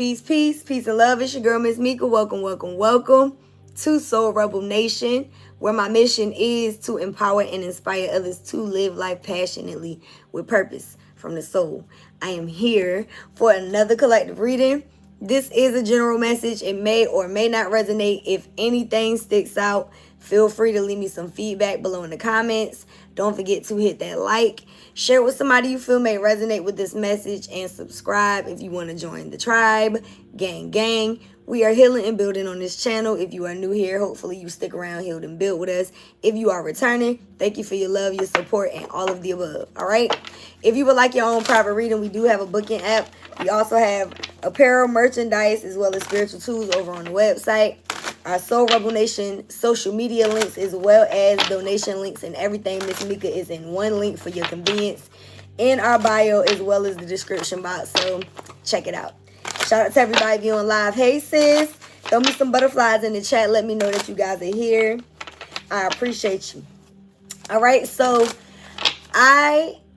Peace, peace, peace and love. It's your girl, Miss Mika. Welcome, welcome, welcome to Soul Rebel Nation, where my mission is to empower and inspire others to live life passionately with purpose from the soul. I am here for another collective reading. This is a general message. It may or may not resonate. If anything sticks out, feel free to leave me some feedback below in the comments. Don't forget to hit that like, share with somebody you feel may resonate with this message, and subscribe if you want to join the tribe. Gang, gang. We are healing and building on this channel. If you are new here, hopefully you stick around, healed and build with us. If you are returning, thank you for your love, your support, and all of the above. All right. If you would like your own private reading, we do have a booking app. We also have apparel, merchandise, as well as spiritual tools over on the website. Our Soul Rebel Nation social media links, as well as donation links and everything, Miss Mika, is in one link for your convenience in our bio, as well as the description box. So check it out. Shout out to everybody viewing live. Hey sis, throw me some butterflies in the chat. Let me know that you guys are here. I appreciate you. All right, so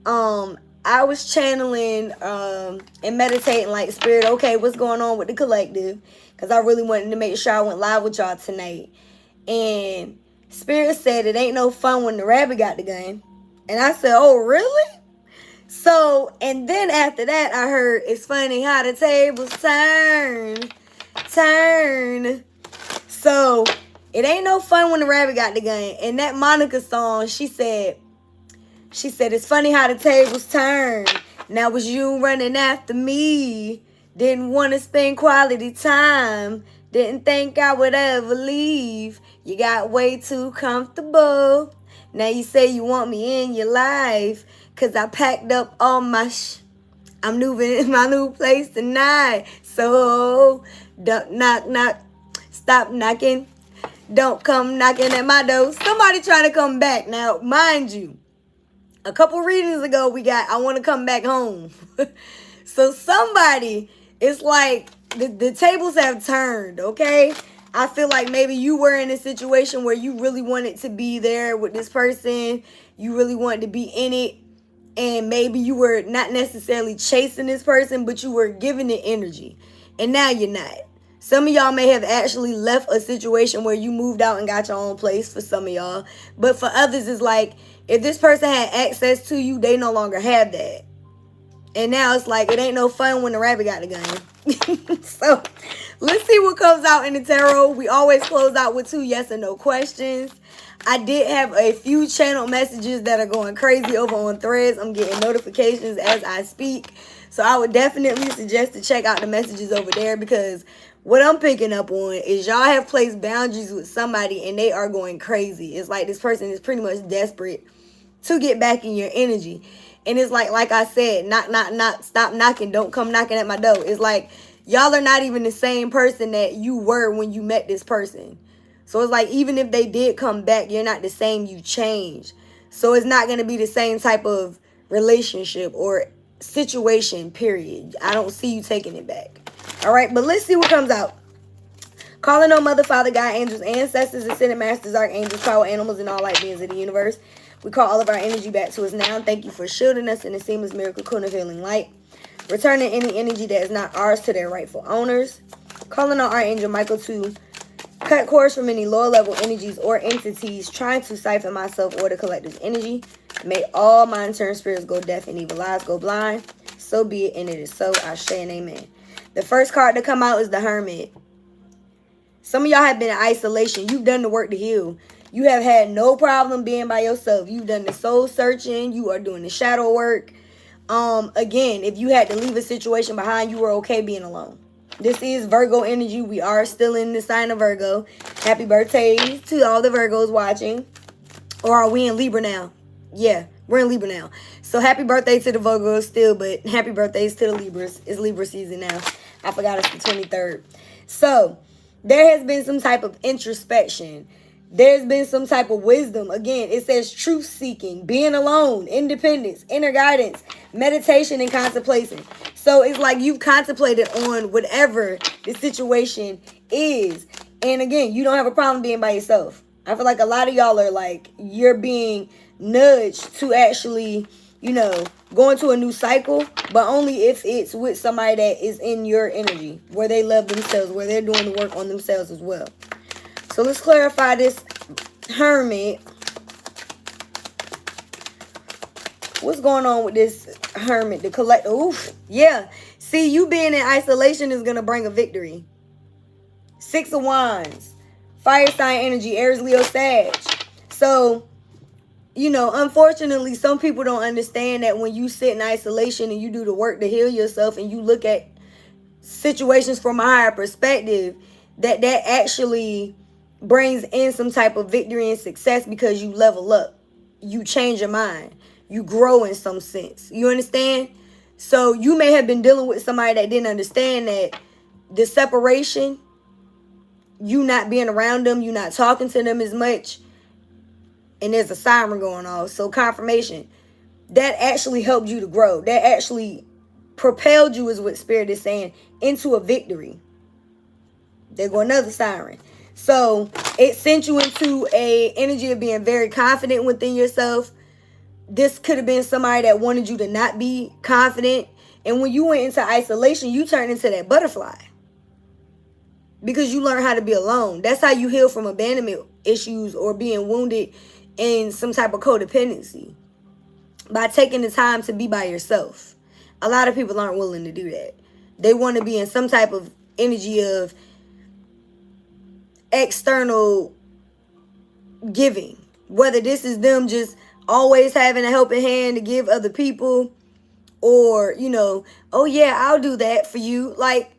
I was channeling and meditating like spirit. Okay, what's going on with the collective? Because I really wanted to make sure I went live with y'all tonight. And spirit said it ain't no fun when the rabbit got the gun. And I said, oh, really? So, and then after that, I heard it's funny how the tables turn. So, it ain't no fun when the rabbit got the gun. And that Monica song, she said, it's funny how the tables turn. Now was you running after me. Didn't want to spend quality time. Didn't think I would ever leave. You got way too comfortable. Now you say you want me in your life. Cause I packed up all my I'm moving in my new place tonight. So don't knock. Stop knocking. Don't come knocking at my door. Somebody trying to come back. Now, mind you, a couple readings ago, we got I want to come back home. So somebody, it's like the tables have turned, okay? I feel like maybe you were in a situation where you really wanted to be there with this person. You really wanted to be in it. And maybe you were not necessarily chasing this person, but you were giving it energy. And now you're not. Some of y'all may have actually left a situation where you moved out and got your own place for some of y'all. But for others, it's like, if this person had access to you, they no longer have that. And now it's like, it ain't no fun when the rabbit got the gun. So, let's see what comes out in the tarot. We always close out with 2 yes or no questions. I did have a few channel messages that are going crazy over on Threads. I'm getting notifications as I speak. So I would definitely suggest to check out the messages over there, because what I'm picking up on is y'all have placed boundaries with somebody and they are going crazy. It's like this person is pretty much desperate to get back in your energy. And it's like I said, knock, stop knocking. Don't come knocking at my door. It's like y'all are not even the same person that you were when you met this person. So it's like, even if they did come back, you're not the same. You changed. So it's not going to be the same type of relationship or situation, period. I don't see you taking it back. All right, but let's see what comes out. Calling on Mother, Father, God, angels, ancestors, ascended masters, archangels, power animals, and all light beings of the universe. We call all of our energy back to us now. Thank you for shielding us in the seamless miracle cone of healing light. Returning any energy that is not ours to their rightful owners. Calling on Archangel Michael to cut cords from any lower level energies or entities trying to siphon myself or the collective's energy. May all mind-turn spirits go deaf and evil eyes go blind. So be it, and it is so. Ashe and amen. The first card to come out is the Hermit. Some of y'all have been in isolation. You've done the work to heal. You have had no problem being by yourself. You've done the soul searching. You are doing the shadow work. Again, if you had to leave a situation behind, you were okay being alone. This is Virgo energy. We are still in the sign of Virgo. Happy birthday to all the Virgos watching. Or are we in Libra now? Yeah, we're in Libra now. So happy birthday to the Virgos still, but happy birthdays to the Libras. It's Libra season now. I forgot it's the 23rd. So there has been some type of introspection. There's been some type of wisdom. Again, it says truth seeking, being alone, independence, inner guidance, meditation, and contemplation. So it's like you've contemplated on whatever the situation is. And again, you don't have a problem being by yourself. I feel like a lot of y'all are like, you're being nudged to actually, you know, going to a new cycle, but only if it's with somebody that is in your energy, where they love themselves, where they're doing the work on themselves as well. So let's clarify this hermit. What's going on with this hermit? The collector. Oof. Yeah. See, you being in isolation is going to bring a victory. 6 of Wands. Fire sign energy. Aries, Leo, Sag. So, you know, unfortunately, some people don't understand that when you sit in isolation and you do the work to heal yourself and you look at situations from a higher perspective, that actually brings in some type of victory and success, because you level up. You change your mind. You grow in some sense. You understand? So you may have been dealing with somebody that didn't understand that the separation, you not being around them, you not talking to them as much, and there's a siren going off. So confirmation, that actually helped you to grow. That actually propelled you, is what Spirit is saying, into a victory. There go another siren. So it sent you into a energy of being very confident within yourself. This could have been somebody that wanted you to not be confident. And when you went into isolation, you turned into that butterfly. Because you learned how to be alone. That's how you heal from abandonment issues or being wounded in some type of codependency. By taking the time to be by yourself. A lot of people aren't willing to do that. They want to be in some type of energy of external giving. Whether this is them just always having a helping hand to give other people, or, you know, oh yeah, I'll do that for you. Like,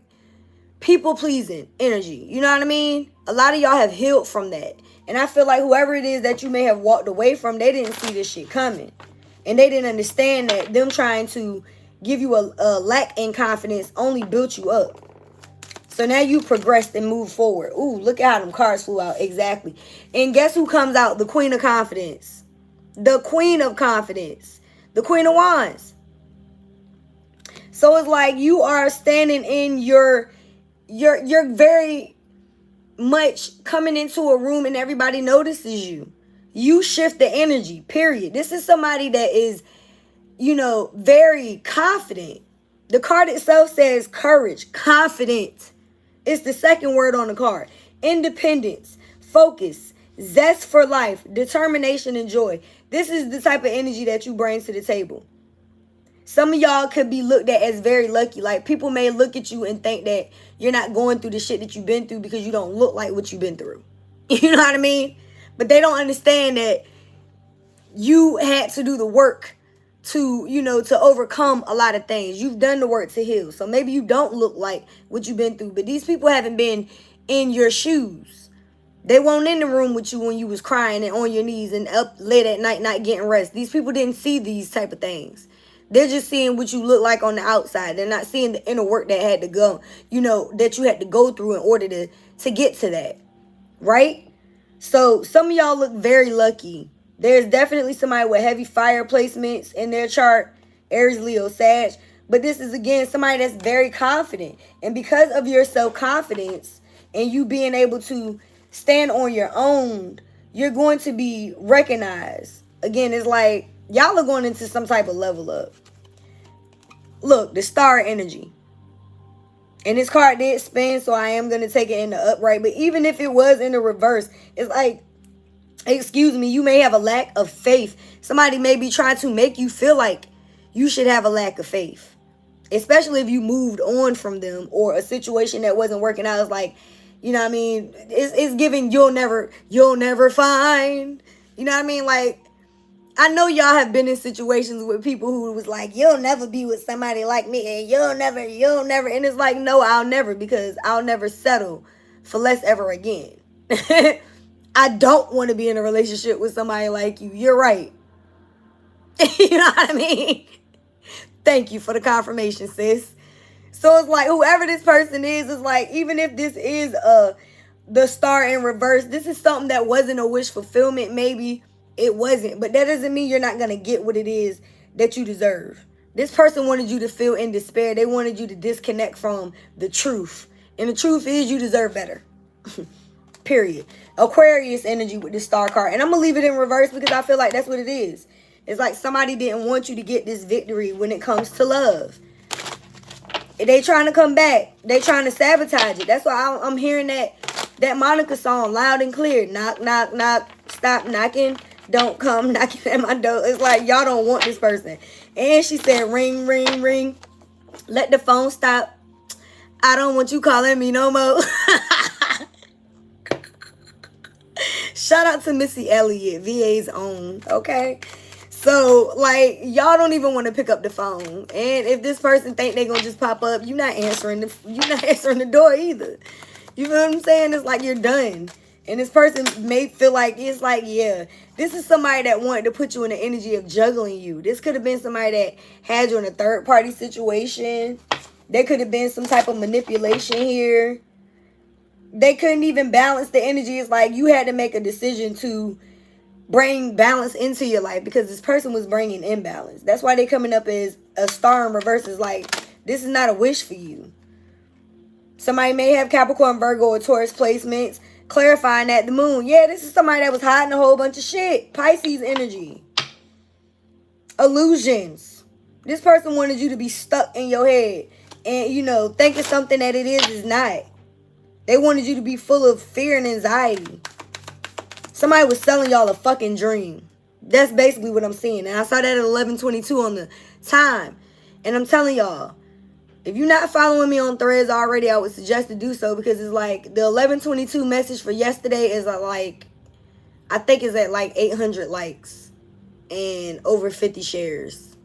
people pleasing energy. You know what I mean? A lot of y'all have healed from that. And I feel like whoever it is that you may have walked away from, they didn't see this shit coming. And they didn't understand that them trying to give you a lack in confidence only built you up. So now you progressed and moved forward. Ooh, look at how them cards flew out. Exactly. And guess who comes out? The Queen of Confidence. The Queen of Confidence. The Queen of Wands. So it's like you are standing in you're very much coming into a room and everybody notices you. You shift the energy, period. This is somebody that is, you know, very confident. The card itself says courage, confident. It's the second word on the card. Independence, focus, zest for life, determination, and joy. This is the type of energy that you bring to the table. Some of y'all could be looked at as very lucky. Like, people may look at you and think that you're not going through the shit that you've been through because you don't look like what you've been through. You know what I mean? But they don't understand that you had to do the work to, you know, to overcome a lot of things. You've done the work to heal. So maybe you don't look like what you've been through. But these people haven't been in your shoes. They weren't in the room with you when you was crying and on your knees and up late at night not getting rest. These people didn't see these type of things. They're just seeing what you look like on the outside. They're not seeing the inner work that had to go, you know, that you had to go through in order to get to that. Right? So some of y'all look very lucky. There's definitely somebody with heavy fire placements in their chart. Aries, Leo, Sag. But this is, again, somebody that's very confident. And because of your self-confidence and you being able to stand on your own, you're going to be recognized. Again, it's like y'all are going into some type of level up. Look, the star energy. And this card did spin, so I am going to take it in the upright. But even if it was in the reverse, it's like, excuse me, you may have a lack of faith. Somebody may be trying to make you feel like you should have a lack of faith. Especially if you moved on from them or a situation that wasn't working out. It's like, you know what I mean? It's giving you'll never find. You know what I mean? Like, I know y'all have been in situations with people who was like, you'll never be with somebody like me. And you'll never. And it's like, no, I'll never, because I'll never settle for less ever again. I don't want to be in a relationship with somebody like you. You're right. You know what I mean? Thank you for the confirmation, sis. So it's like, whoever this person is like, even if this is the star in reverse, this is something that wasn't a wish fulfillment. Maybe it wasn't. But that doesn't mean you're not going to get what it is that you deserve. This person wanted you to feel in despair. They wanted you to disconnect from the truth. And the truth is you deserve better. Period. Aquarius energy with the star card. And I'm going to leave it in reverse because I feel like that's what it is. It's like somebody didn't want you to get this victory when it comes to love. They trying to come back. They trying to sabotage it. That's why I'm hearing that Monica song loud and clear. Knock, knock, knock. Stop knocking. Don't come knocking at my door. It's like y'all don't want this person. And she said, ring, ring, ring. Let the phone stop. I don't want you calling me no more. Shout out to Missy Elliott, VA's own. Okay. So, like, y'all don't even want to pick up the phone. And if this person think they gonna just pop up, you're not answering the door either. You know what I'm saying? It's like you're done. And this person may feel like, it's like, yeah, this is somebody that wanted to put you in the energy of juggling you. This could have been somebody that had you in a third-party situation. There could have been some type of manipulation here. They couldn't even balance the energy. It's like you had to make a decision to bring balance into your life because this person was bringing imbalance. That's why they coming up as a star in reverse. Is like, this is not a wish for you. Somebody may have Capricorn, Virgo, or Taurus placements. Clarifying that the moon. Yeah, this is somebody that was hiding a whole bunch of shit. Pisces energy. Illusions. This person wanted you to be stuck in your head. And, you know, thinking something that it is not. They wanted you to be full of fear and anxiety. Somebody was selling y'all a fucking dream. That's basically what I'm seeing. And I saw that at 11:22 on the time. And I'm telling y'all, if you're not following me on Threads already, I would suggest to do so because it's like the 11:22 message for yesterday is like, I think it's at like 800 likes and over 50 shares.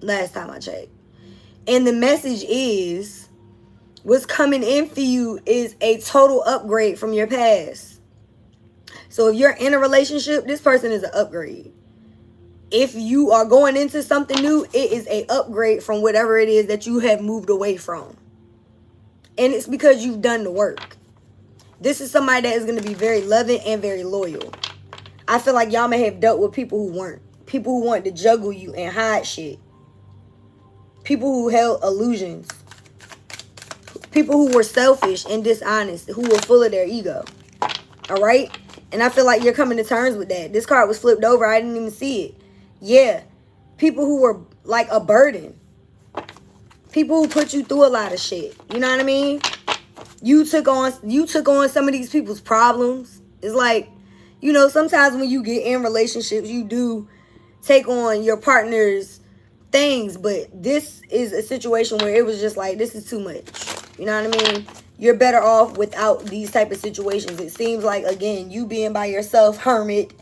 Last time I checked. And the message is, what's coming in for you is a total upgrade from your past. So if you're in a relationship, this person is an upgrade. If you are going into something new, it is a upgrade from whatever it is that you have moved away from. And it's because you've done the work. This is somebody that is going to be very loving and very loyal. I feel like y'all may have dealt with people who weren't. People who wanted to juggle you and hide shit. People who held illusions. People who were selfish and dishonest. Who were full of their ego. Alright? And I feel like you're coming to terms with that. This card was flipped over. I didn't even see it. Yeah. People who were like a burden. People who put you through a lot of shit. You know what I mean? You took on some of these people's problems. It's like, you know, sometimes when you get in relationships, you do take on your partner's things. But this is a situation where it was just like, this is too much. You know what I mean? You're better off without these type of situations. It seems like, again, you being by yourself, hermit,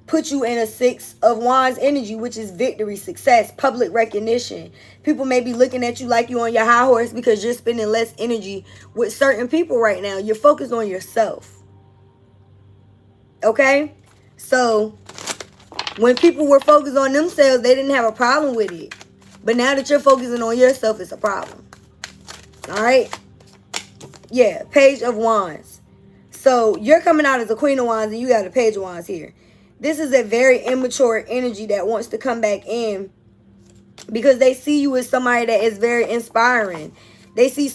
put you in a 6 of Wands energy, which is victory, success, public recognition. People may be looking at you like you on your high horse because you're spending less energy with certain people right now. You're focused on yourself. Okay? So, when people were focused on themselves, they didn't have a problem with it. But now that you're focusing on yourself, it's a problem. All right? Yeah, Page of Wands. So, you're coming out as a Queen of Wands and you got a Page of Wands here. This is a very immature energy that wants to come back in because they see you as somebody that is very inspiring. They see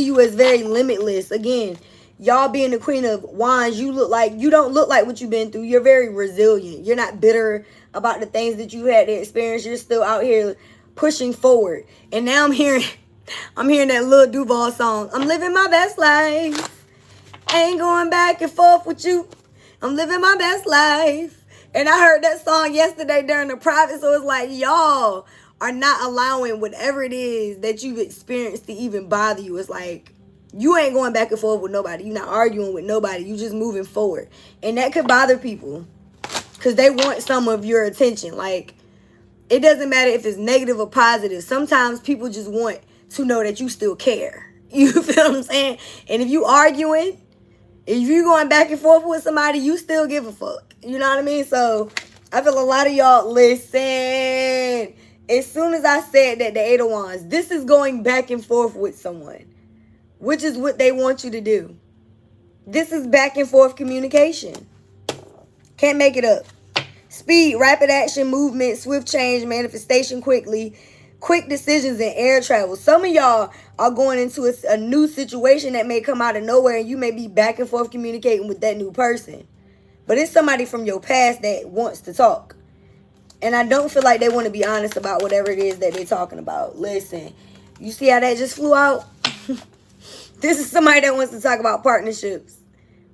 you as very limitless. Again, y'all being the Queen of Wands, you don't look like what you've been through. You're very resilient. You're not bitter about the things that you had to experience. You're still out here pushing forward. And now I'm hearing that Lil Duval song. I'm living my best life. Ain't going back and forth with you. I'm living my best life. And I heard that song yesterday during the private. So it's like, y'all are not allowing whatever it is that you've experienced to even bother you. It's like, you ain't going back and forth with nobody. You're not arguing with nobody. You just moving forward. And that could bother people because they want some of your attention. Like, it doesn't matter if it's negative or positive. Sometimes people just want to know that you still care. You feel what I'm saying? And if you arguing, if you're going back and forth with somebody, you still give a fuck. You know what I mean? So, I feel a lot of y'all, listen. As soon as I said that, the 8 of Wands, this is going back and forth with someone. Which is what they want you to do. This is back and forth communication. Can't make it up. Speed, rapid action, movement, swift change, manifestation quickly. Quick decisions and air travel. Some of y'all are going into a new situation that may come out of nowhere and you may be back and forth communicating with that new person. But it's somebody from your past that wants to talk. And I don't feel like they want to be honest about whatever it is that they're talking about. Listen, you see how that just flew out? This is somebody that wants to talk about partnerships,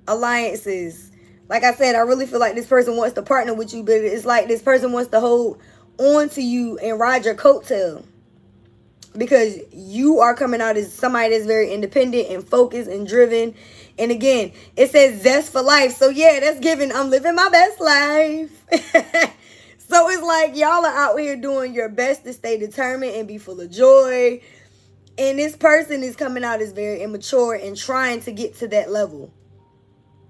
alliances. Like I said, I really feel like this person wants to partner with you, but it's like this person wants to hold on to you and ride your coattail. Because you are coming out as somebody that's very independent and focused and driven. And again, it says zest for life. So yeah, that's giving I'm living my best life. So it's like y'all are out here doing your best to stay determined and be full of joy. And this person is coming out as very immature and trying to get to that level.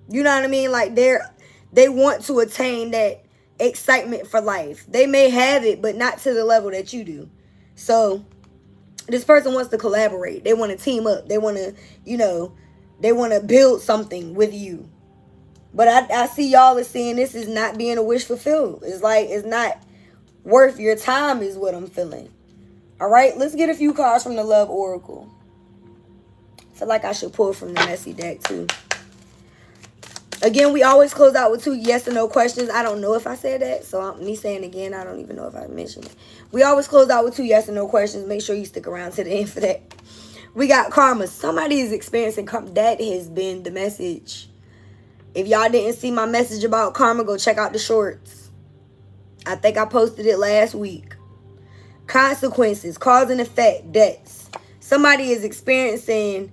You know what I mean? Like they want to attain that excitement for life. They may have it, but not to the level that you do. So this person wants to collaborate. They want to team up. They want to, they want to build something with you. But I see y'all as saying this is not being a wish fulfilled. It's like it's not worth your time is what I'm feeling. All right, let's get a few cards from the Love Oracle. I feel like I should pull from the messy deck too. Again, we always close out with 2 yes or no questions. I don't know if I said that. So me saying again, I don't even know if I mentioned it. We always close out with 2 yes or no questions. Make sure you stick around to the end for that. We got karma. Somebody is experiencing karma. That has been the message. If y'all didn't see my message about karma, go check out the shorts. I think I posted it last week. Consequences, cause and effect, debts. Somebody is experiencing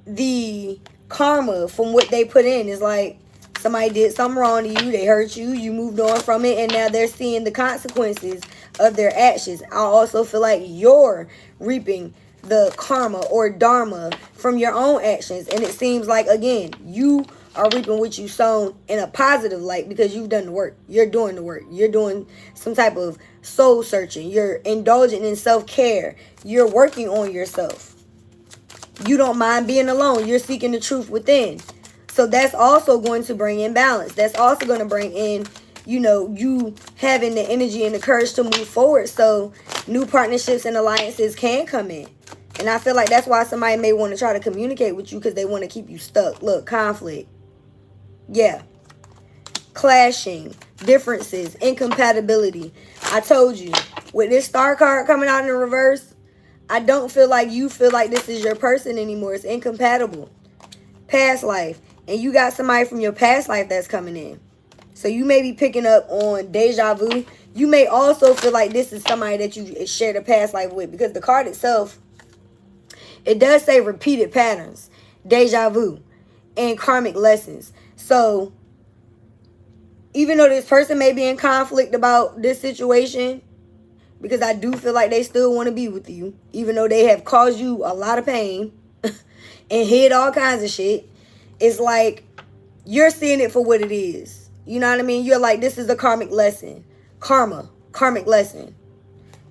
the karma from what they put in. It's like somebody did something wrong to you. They hurt you. You moved on from it. And now they're seeing the consequences of their actions. I also feel like you're reaping the karma or dharma from your own actions. And it seems like, again, you are reaping what you sown in a positive light because you've done the work. You're doing the work. You're doing some type of soul searching. You're indulging in self-care. You're working on yourself. You don't mind being alone. You're seeking the truth within. So that's also going to bring in balance. That's also going to bring in, you having the energy and the courage to move forward. So new partnerships and alliances can come in. And I feel like that's why somebody may want to try to communicate with you because they want to keep you stuck. Look, conflict. Yeah. Clashing. Differences. Incompatibility. I told you. With this star card coming out in the reverse, I don't feel like you feel like this is your person anymore. It's incompatible. Past life. And you got somebody from your past life that's coming in. So you may be picking up on deja vu. You may also feel like this is somebody that you shared a past life with. Because the card itself, it does say repeated patterns, deja vu, and karmic lessons. So even though this person may be in conflict about this situation, because I do feel like they still want to be with you, even though they have caused you a lot of pain and hid all kinds of shit, it's like you're seeing it for what it is. You know what I mean? You're like, this is a karmic lesson. Karma, karmic lesson.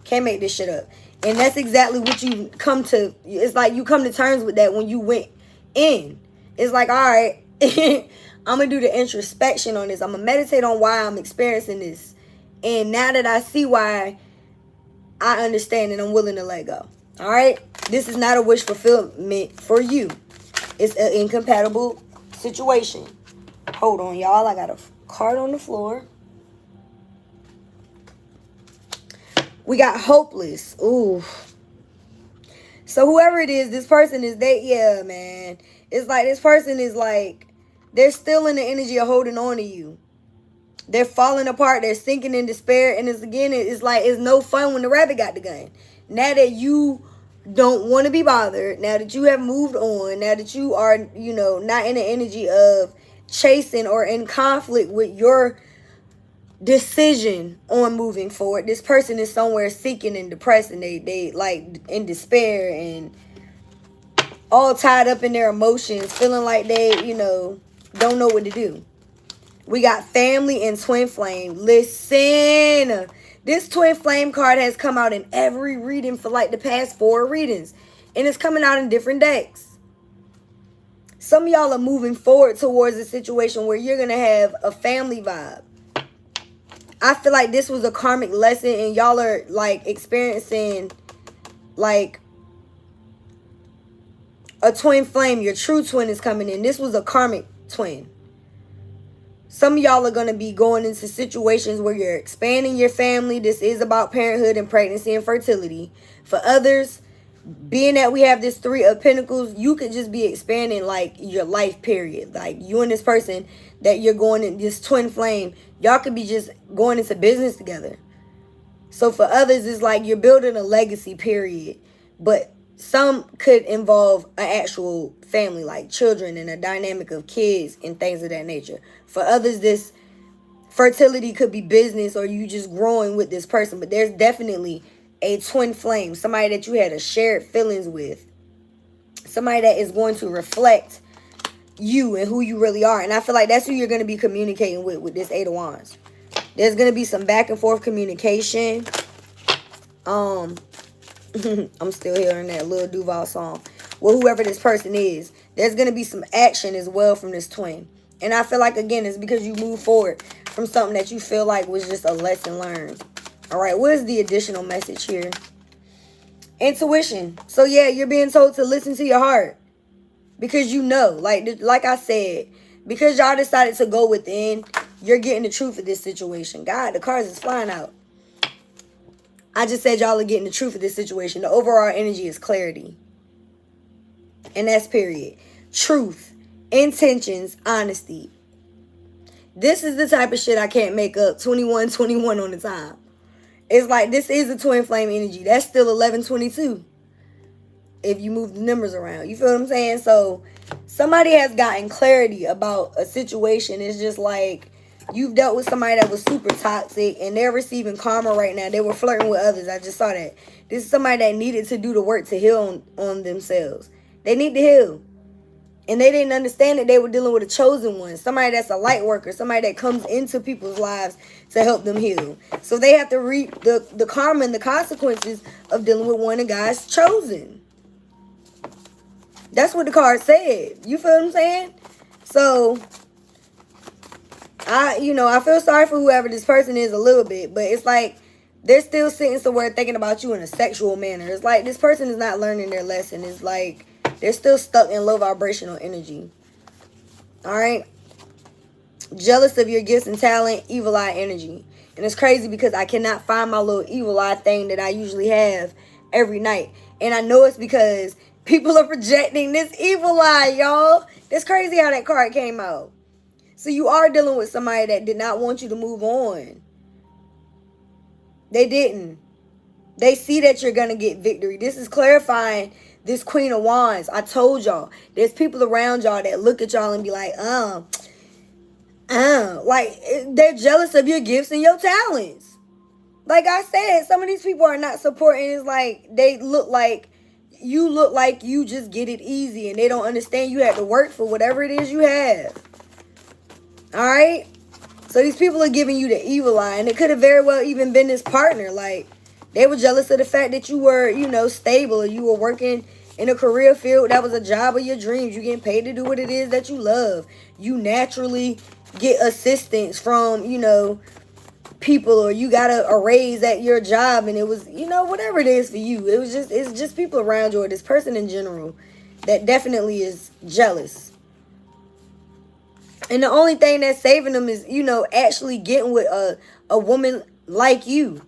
Can't make this shit up. And that's exactly what you come to. It's like you come to terms with that when you went in. It's like, all right, I'm going to do the introspection on this. I'm going to meditate on why I'm experiencing this. And now that I see why, I understand and I'm willing to let go. All right? This is not a wish fulfillment for you. It's an incompatible situation. Hold on, y'all. I got a card on the floor. We got hopeless. Ooh. So whoever it is, this person is yeah, man. It's like this person is like, they're still in the energy of holding on to you. They're falling apart. They're sinking in despair. And it's like, it's no fun when the rabbit got the gun. Now that you don't want to be bothered, now that you have moved on, now that you are, not in the energy of chasing or in conflict with your decision on moving forward, this person is somewhere seeking and depressed, and they like in despair and all tied up in their emotions, feeling like they, don't know what to do. We got family and twin flame. Listen, this twin flame card has come out in every reading for like the past 4 readings, and it's coming out in different decks. Some of y'all are moving forward towards a situation where you're going to have a family vibe. I feel like this was a karmic lesson, and y'all are like experiencing like a twin flame. Your true twin is coming in. This was a karmic twin. Some of y'all are going to be going into situations where you're expanding your family. This is about parenthood and pregnancy and fertility. For others, being that we have this 3 of Pentacles, you could just be expanding like your life period. Like you and this person that you're going in this twin flame, y'all could be just going into business together. So for others, it's like you're building a legacy period. But some could involve an actual family, like children and a dynamic of kids and things of that nature. For others, this fertility could be business or you just growing with this person. But there's definitely a twin flame, somebody that you had a shared feelings with, somebody that is going to reflect you and who you really are. And I feel like that's who you're going to be communicating with this 8 of Wands. There's going to be some back and forth communication. I'm still hearing that Lil Duval song. Well, whoever this person is, there's going to be some action as well from this twin. And I feel like, again, it's because you move forward from something that you feel like was just a lesson learned. All right, what is the additional message here? Intuition. So, yeah, you're being told to listen to your heart. Because you know, like I said, because y'all decided to go within, you're getting the truth of this situation. God, the cards is flying out. I just said y'all are getting the truth of this situation. The overall energy is clarity. And that's period. Truth, intentions, honesty. This is the type of shit I can't make up 21 on the time. It's like this is a twin flame energy. That's still 1122. If you move the numbers around. You feel what I'm saying? So somebody has gotten clarity about a situation. It's just like you've dealt with somebody that was super toxic and they're receiving karma right now. They were flirting with others. I just saw that. This is somebody that needed to do the work to heal on themselves. They need to heal. And they didn't understand that they were dealing with a chosen one. Somebody that's a light worker. Somebody that comes into people's lives to help them heal. So they have to reap the karma and the consequences of dealing with one of God's chosen. That's what the card said. You feel what I'm saying? So, I feel sorry for whoever this person is a little bit. But it's like they're still sitting somewhere thinking about you in a sexual manner. It's like this person is not learning their lesson. It's like they're still stuck in low vibrational energy. All right? Jealous of your gifts and talent, evil eye energy. And it's crazy because I cannot find my little evil eye thing that I usually have every night. And I know it's because people are projecting this evil eye, y'all. It's crazy how that card came out. So you are dealing with somebody that did not want you to move on. They didn't. They see that you're going to get victory. This is clarifying this Queen of Wands. I told y'all. There's people around y'all that look at y'all and be like, like, they're jealous of your gifts and your talents. Like I said, some of these people are not supporting. It's like they look like you just get it easy and they don't understand you had to work for whatever it is you have. All right? So these people are giving you the evil eye, and it could have very well even been this partner. Like, they were jealous of the fact that you were, stable, or you were working in a career field that was a job of your dreams. You getting paid to do what it is that you love. You naturally get assistance from, people, or you got a raise at your job, and it was, whatever it is for you. It's just people around you, or this person in general, that definitely is jealous. And the only thing that's saving them is, actually getting with a woman like you.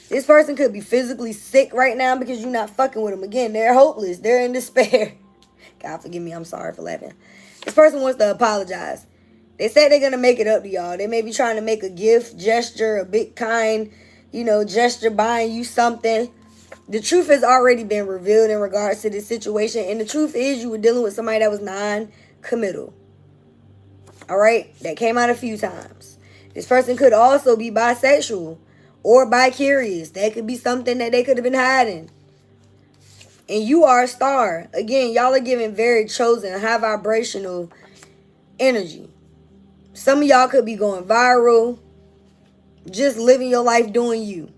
This person could be physically sick right now because you're not fucking with them. Again, they're hopeless. They're in despair. God forgive me. I'm sorry for laughing. This person wants to apologize. They said they're going to make it up to y'all. They may be trying to make a gift, gesture, a big kind, gesture, buying you something. The truth has already been revealed in regards to this situation. And the truth is you were dealing with somebody that was non-committal. All right? That came out a few times. This person could also be bisexual or bi-curious. That could be something that they could have been hiding. And you are a star. Again, y'all are giving very chosen, high vibrational energy. Some of y'all could be going viral, just living your life doing you.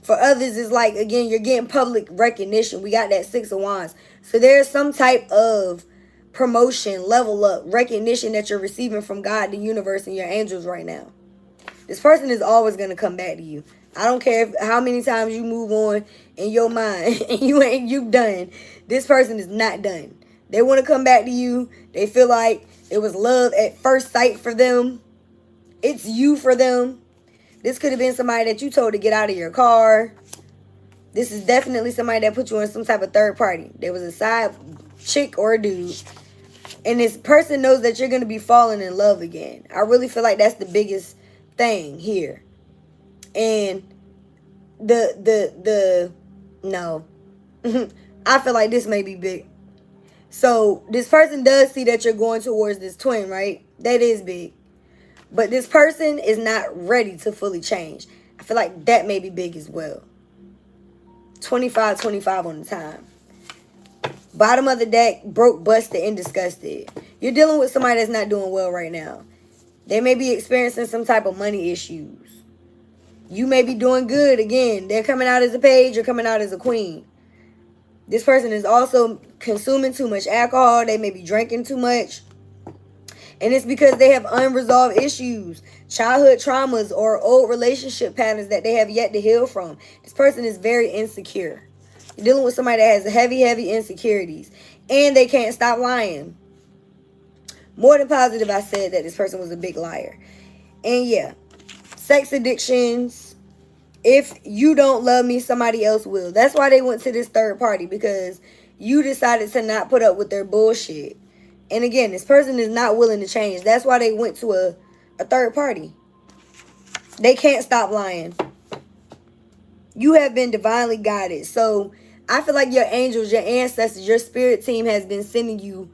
For others, it's like, again, you're getting public recognition. We got that 6 of Wands. So there's some type of promotion, level up, recognition that you're receiving from God, the universe, and your angels right now. This person is always going to come back to you. I don't care how many times you move on in your mind and you done. This person is not done. They want to come back to you. They feel like it was love at first sight for them. It's you for them. This could have been somebody that you told to get out of your car. This is definitely somebody that put you on some type of third party. There was a side chick or a dude. And this person knows that you're going to be falling in love again. I really feel like that's the biggest thing here. And no. I feel like this may be big. So this person does see that you're going towards this twin, right? That is big. But this person is not ready to fully change. I feel like that may be big as well. 25-25 on the time. Bottom of the deck, broke, busted, and disgusted. You're dealing with somebody that's not doing well right now. They may be experiencing some type of money issues. You may be doing good. Again, they're coming out as a page. You're coming out as a queen. This person is also consuming too much alcohol. They may be drinking too much. And it's because they have unresolved issues, childhood traumas, or old relationship patterns that they have yet to heal from. This person is very insecure. You're dealing with somebody that has heavy, heavy insecurities. And they can't stop lying. More than positive, I said that this person was a big liar. And yeah, sex addictions. If you don't love me, somebody else will. That's why they went to this third party, because you decided to not put up with their bullshit. And again, this person is not willing to change. That's why they went to a third party. They can't stop lying. You have been divinely guided. So I feel like your angels, your ancestors, your spirit team has been sending you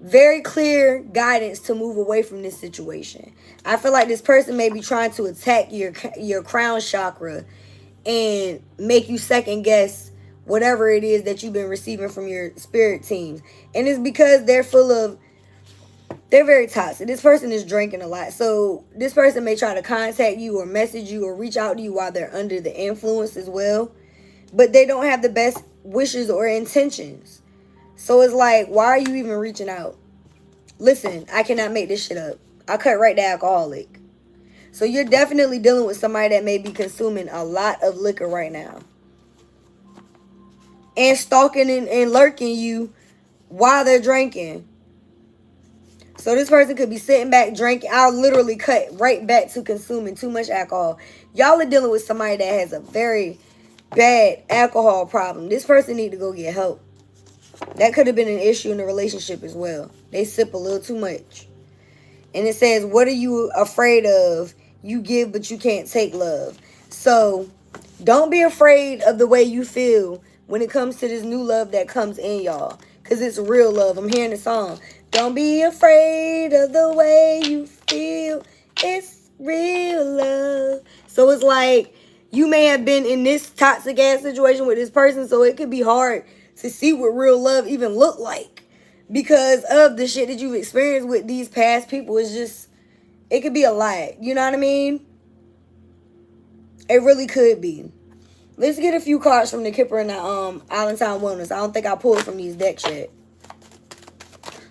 very clear guidance to move away from this situation. I feel like this person may be trying to attack your crown chakra and make you second guess whatever it is that you've been receiving from your spirit teams. And it's because they're very toxic. This person is drinking a lot. So this person may try to contact you or message you or reach out to you while they're under the influence as well. But they don't have the best wishes or intentions. So it's like, why are you even reaching out? Listen, I cannot make this shit up. I cut right to alcoholic. So you're definitely dealing with somebody that may be consuming a lot of liquor right now. And stalking and lurking you while they're drinking. So this person could be sitting back drinking. I'll literally cut right back to consuming too much alcohol. Y'all are dealing with somebody that has a very bad alcohol problem. This person need to go get help. That could have been an issue in the relationship as well. They sip a little too much. And it says, what are you afraid of? You give, but you can't take love. So don't be afraid of the way you feel when it comes to this new love that comes in, y'all. Because it's real love. I'm hearing the song. Don't be afraid of the way you feel. It's real love. So it's like you may have been in this toxic ass situation with this person. So it could be hard to see what real love even look like. Because of the shit that you've experienced with these past people. It's just, it could be a lie. You know what I mean? It really could be. Let's get a few cards from the Kipper and the Allentown Wellness. I don't think I pulled from these decks yet.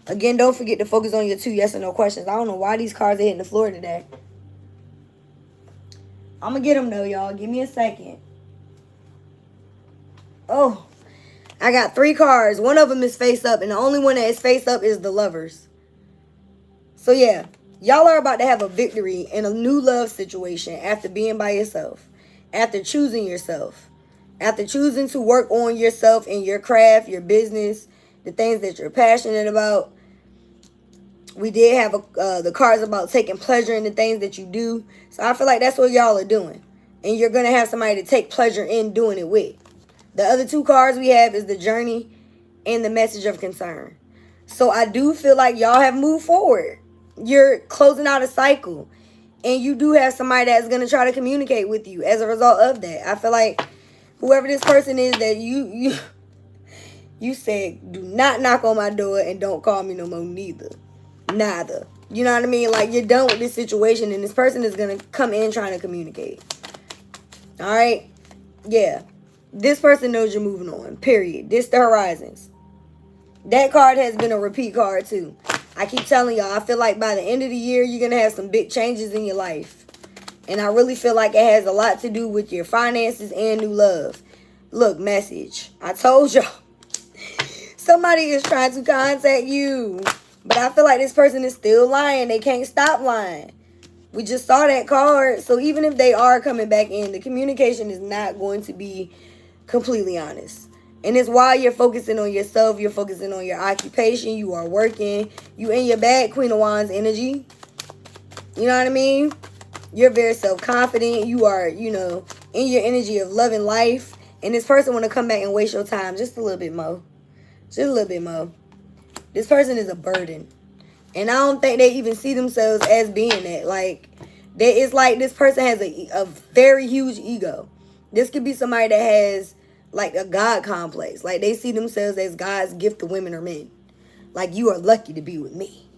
Again, don't forget to focus on your 2 yes or no questions. I don't know why these cards are hitting the floor today. I'm going to get them though, y'all. Give me a second. Oh, I got 3 cards. One of them is face up, and the only one that is face up is the Lovers. So yeah, y'all are about to have a victory in a new love situation after being by yourself. After choosing yourself. After choosing to work on yourself and your craft, your business, the things that you're passionate about. We did have the cards about taking pleasure in the things that you do. So I feel like that's what y'all are doing. And you're going to have somebody to take pleasure in doing it with. The other 2 cards we have is the Journey and the Message of Concern. So I do feel like y'all have moved forward. You're closing out a cycle. And you do have somebody that's going to try to communicate with you as a result of that. I feel like whoever this person is that you said, do not knock on my door and don't call me no more neither. Neither. You know what I mean? Like, you're done with this situation and this person is going to come in trying to communicate. All right? Yeah. This person knows you're moving on. Period. This the horizons. That card has been a repeat card too. I keep telling y'all, I feel like by the end of the year, you're going to have some big changes in your life. And I really feel like it has a lot to do with your finances and new love. Look, Message. I told y'all. Somebody is trying to contact you. But I feel like this person is still lying. They can't stop lying. We just saw that card. So even if they are coming back in, the communication is not going to be completely honest. And it's while you're focusing on yourself, you're focusing on your occupation, you are working, you in your bag, Queen of Wands energy. You know what I mean? You're very self-confident. You are, you know, in your energy of loving life. And this person want to come back and waste your time just a little bit more. Just a little bit more. This person is a burden. And I don't think they even see themselves as being that. Like, it's like this person has a very huge ego. This could be somebody that has, like, a God complex. Like, they see themselves as God's gift to women or men. Like, you are lucky to be with me.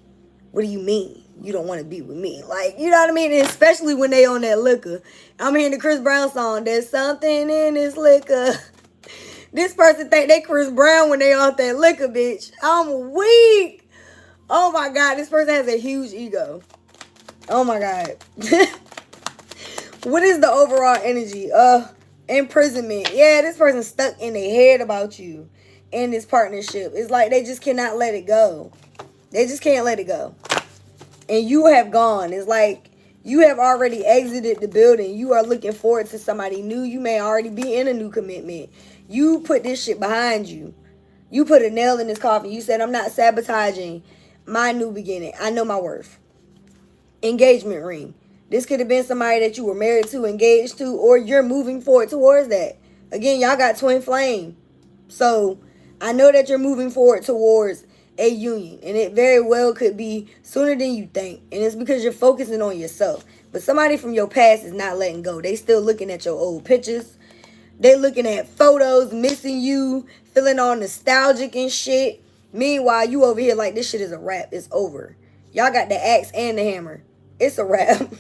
What do you mean? You don't want to be with me. Like, you know what I mean? And especially when they on that liquor. I'm hearing the Chris Brown song, there's something in this liquor. This person think they Chris Brown when they off that liquor, bitch. I'm weak. Oh my God, this person has a huge ego. Oh my God. What is the overall energy? Imprisonment. Yeah, this person's stuck in their head about you in this partnership. It's like they just cannot let it go. They just can't let it go. And you have gone. It's like you have already exited the building. You are looking forward to somebody new. You may already be in a new commitment. You put this shit behind you. You put a nail in this coffin. You said, I'm not sabotaging my new beginning. I know my worth. Engagement ring. This could have been somebody that you were married to, engaged to, or you're moving forward towards that. Again, y'all got twin flame. So I know that you're moving forward towards a union, and it very well could be sooner than you think, and it's because you're focusing on yourself. But somebody from your past is not letting go. They still looking at your old pictures. They looking at photos, missing you, feeling all nostalgic and shit. Meanwhile, you over here like this shit is a wrap. It's over. Y'all got the axe and the hammer. It's a wrap.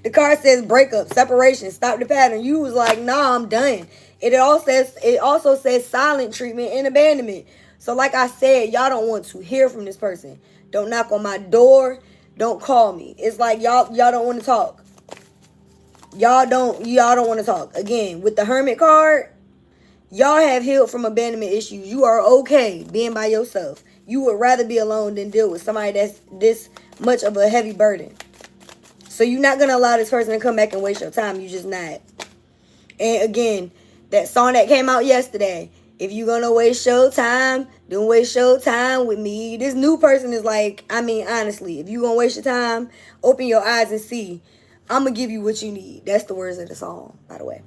The card says breakup, separation, stop the pattern. You was like, nah, I'm done. It also says silent treatment and abandonment. So like I said, y'all don't want to hear from this person. Don't knock on my door. Don't call me. It's like y'all don't want to talk. Y'all don't want to talk. Again, with the Hermit card, y'all have healed from abandonment issues. You are okay being by yourself. You would rather be alone than deal with somebody that's this much of a heavy burden. So you're not going to allow this person to come back and waste your time. You just not. And again, that song that came out yesterday, if you're going to waste your time, don't waste your time with me. This new person is like, I mean, honestly, if you're going to waste your time, open your eyes and see. I'm going to give you what you need. That's the words of the song, by the way.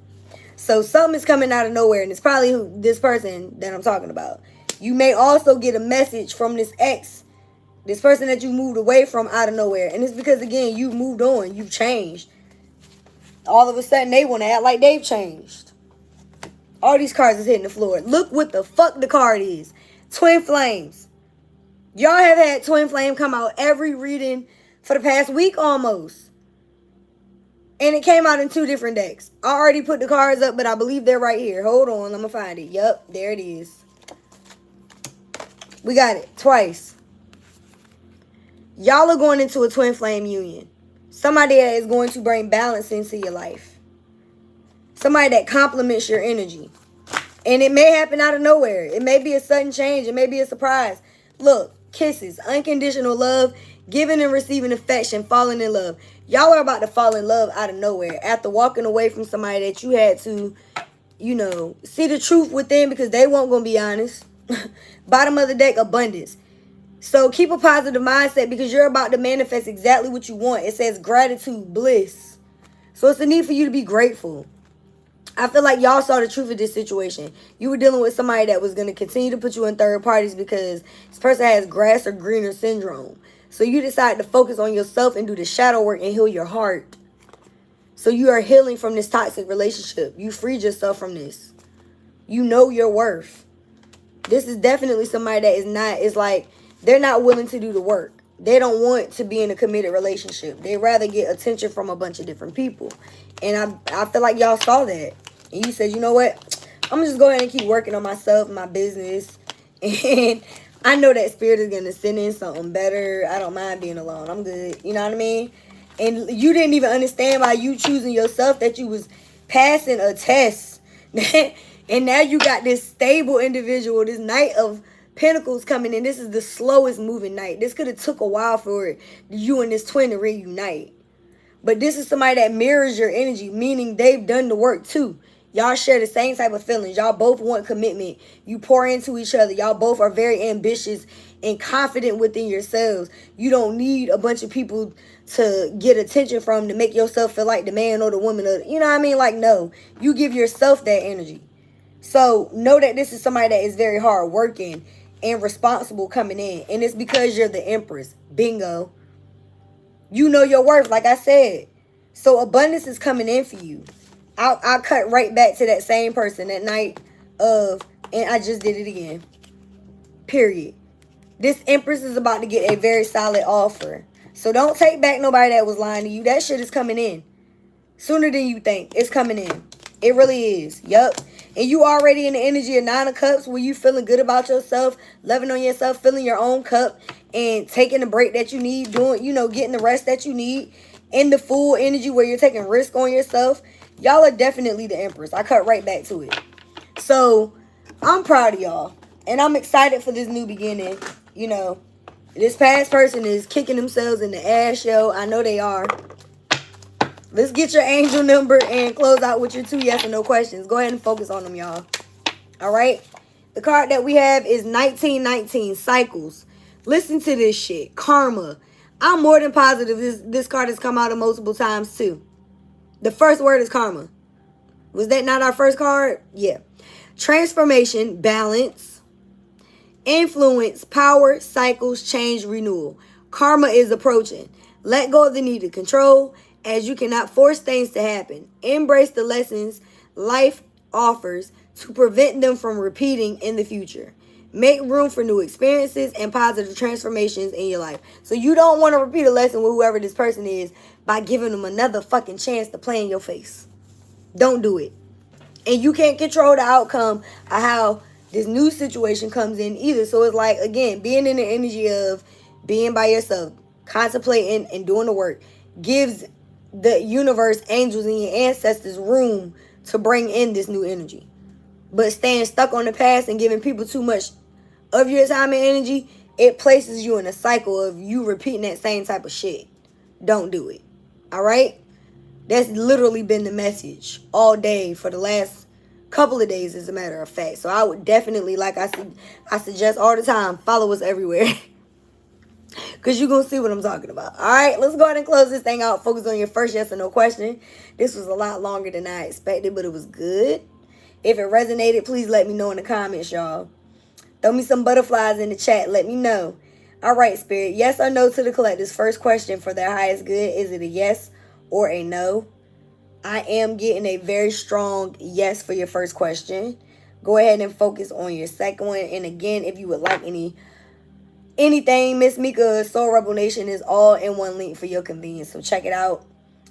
So something is coming out of nowhere, and it's probably this person that I'm talking about. You may also get a message from this ex, this person that you moved away from out of nowhere. And it's because, again, you moved on. You've changed. All of a sudden, they want to act like they've changed. All these cards is hitting the floor. Look what the fuck the card is. Twin flames. Y'all have had twin flame come out every reading for the past week almost. And it came out in 2 different decks. I already put the cards up, but I believe they're right here. Hold on, I'm going to find it. Yup, there it is. We got it twice. Y'all are going into a twin flame union. Somebody that is going to bring balance into your life. Somebody that complements your energy. And it may happen out of nowhere. It may be a sudden change. It may be a surprise. Look, kisses, unconditional love, giving and receiving affection, falling in love. Y'all are about to fall in love out of nowhere after walking away from somebody that you had to, you know, see the truth within because they weren't going to be honest. Bottom of the deck, abundance. So keep a positive mindset because you're about to manifest exactly what you want. It says gratitude, bliss. So it's a need for you to be grateful. I feel like y'all saw the truth of this situation. You were dealing with somebody that was going to continue to put you in third parties because this person has grass or greener syndrome. So you decided to focus on yourself and do the shadow work and heal your heart. So you are healing from this toxic relationship. You freed yourself from this. You know your worth. This is definitely somebody that is like, they're not willing to do the work. They don't want to be in a committed relationship. They rather get attention from a bunch of different people. And I feel like y'all saw that. And you said, you know what? I'm just go ahead and keep working on myself, my business. And I know that spirit is going to send in something better. I don't mind being alone. I'm good. You know what I mean? And you didn't even understand by you choosing yourself that you was passing a test. And now you got this stable individual, this Knight of Pentacles coming in. This is the slowest moving night. This could have took a while for you and this twin to reunite. But this is somebody that mirrors your energy, meaning they've done the work too. Y'all share the same type of feelings. Y'all both want commitment. You pour into each other. Y'all both are very ambitious and confident within yourselves. You don't need a bunch of people to get attention from to make yourself feel like the man or the woman. You know what I mean? Like, no. You give yourself that energy. So know that this is somebody that is very hard working and responsible coming in. And it's because you're the Empress. Bingo. You know your worth, like I said. So abundance is coming in for you. I'll cut right back to that same person that night of, and I just did it again. Period. This Empress is about to get a very solid offer. So don't take back nobody that was lying to you. That shit is coming in. Sooner than you think. It's coming in. It really is. Yup. And you already in the energy of 9 of Cups where you feeling good about yourself, loving on yourself, filling your own cup, and taking the break that you need, doing, you know, getting the rest that you need. In the full energy where you're taking risk on yourself. Y'all are definitely the Empress. I cut right back to it. So, I'm proud of y'all. And I'm excited for this new beginning. You know, this past person is kicking themselves in the ass, yo. I know they are. Let's get your angel number and close out with your 2 yes or no questions. Go ahead and focus on them, y'all. All right? The card that we have is 1919, Cycles. Listen to this shit. Karma. I'm more than positive this card has come out multiple times, too. The first word is karma. Was that not our first card? Yeah. Transformation, balance, influence, power, cycles, change, renewal. Karma is approaching. Let go of the need to control, as you cannot force things to happen. Embrace the lessons life offers to prevent them from repeating in the future. Make room for new experiences and positive transformations in your life. So you don't want to repeat a lesson with whoever this person is by giving them another fucking chance to play in your face. Don't do it. And you can't control the outcome of how this new situation comes in either. So it's like, again, being in the energy of being by yourself, contemplating and doing the work, gives the universe, angels, and your ancestors room to bring in this new energy. But staying stuck on the past and giving people too much of your time and energy, it places you in a cycle of you repeating that same type of shit. Don't do it. All right? That's literally been the message all day for the last couple of days, as a matter of fact. So I would definitely, like I suggest all the time, follow us everywhere. Because you're going to see what I'm talking about. All right, let's go ahead and close this thing out. Focus on your first yes or no question. This was a lot longer than I expected, but it was good. If it resonated, please let me know in the comments, y'all. Throw me some butterflies in the chat. Let me know. All right, Spirit. Yes or no to the collector's first question for their highest good. Is it a yes or a no? I am getting a very strong yes for your first question. Go ahead and focus on your second one. And again, if you would like anything, Miss Mika Soul Rebel Nation is all in one link for your convenience. So check it out.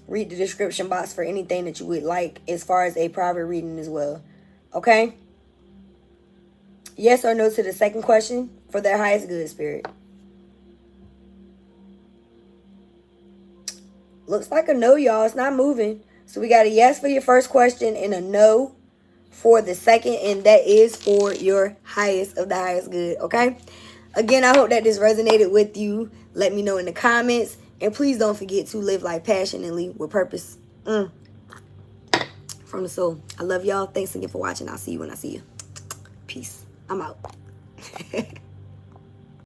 Read the description box for anything that you would like as far as a private reading as well. Okay? Yes or no to the second question for their highest good, Spirit. Looks like a no, y'all. It's not moving. So we got a yes for your first question and a no for the second. And that is for your highest of the highest good. Okay? Again, I hope that this resonated with you. Let me know in the comments. And please don't forget to live life passionately with purpose. From the soul. I love y'all. Thanks again for watching. I'll see you when I see you. Peace. I'm out.